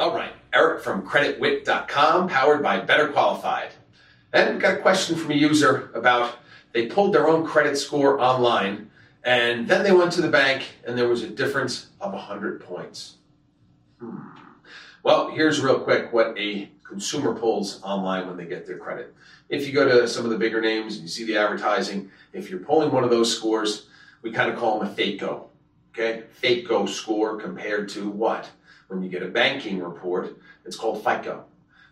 All right, Eric from creditwit.com, powered by Better Qualified. And we've got a question from a user about they pulled their own credit score online and then they went to the bank and there was a difference of 100 points. Well, here's real quick what a consumer pulls online when they get their credit. If you go to some of the bigger names and you see the advertising, if you're pulling one of those scores, we kind of call them a FICO. Okay, FICO score compared to what? When you get a banking report, it's called FICO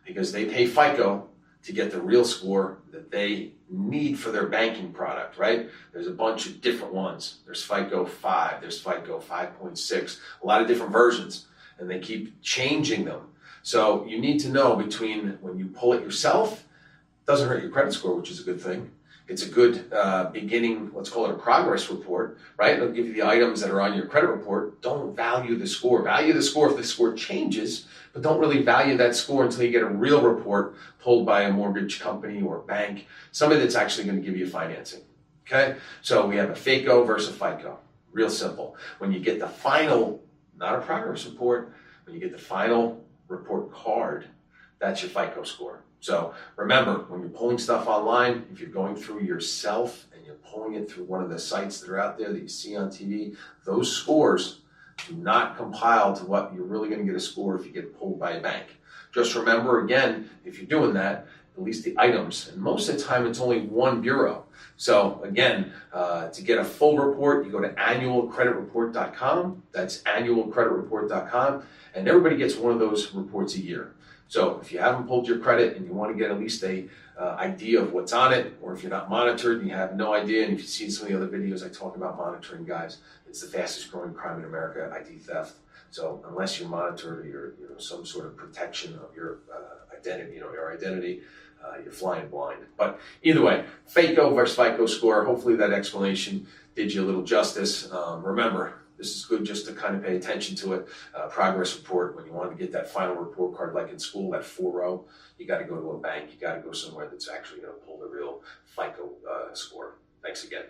because they pay FICO to get the real score that they need for their banking product, right? There's a bunch of different ones. There's FICO 5, there's FICO 5.6, a lot of different versions, and they keep changing them. So you need to know between when you pull it yourself, it doesn't hurt your credit score, which is a good thing. It's a good beginning, let's call it a progress report, right? It'll give you the items that are on your credit report. Don't value the score. Value the score if the score changes, but don't really value that score until you get a real report pulled by a mortgage company or bank, somebody that's actually going to give you financing, okay? So we have a FICO versus a FICO. Real simple. When you get the final, not a progress report, when you get the final report card, that's your FICO score. So remember, when you're pulling stuff online, if you're going through yourself and you're pulling it through one of the sites that are out there that you see on TV, those scores do not compile to what you're really going to get a score if you get pulled by a bank. Just remember, again, if you're doing that, at least the items, and most of the time it's only one bureau. So again, to get a full report, you go to annualcreditreport.com. That's annualcreditreport.com, and everybody gets one of those reports a year. So if you haven't pulled your credit and you want to get at least a idea of what's on it, or if you're not monitored and you have no idea, and if you've seen some of the other videos I talk about monitoring, guys, it's the fastest growing crime in America, ID theft. So unless you're monitored or you're some sort of protection of your identity, your identity, you're flying blind. But either way, FICO versus FICO score, hopefully that explanation did you a little justice. Remember, this is good just to kind of pay attention to it. Progress report, when you want to get that final report card like in school, that 4-row, you got to go to a bank. You got to go somewhere that's actually going to pull the real FICO score. Thanks again.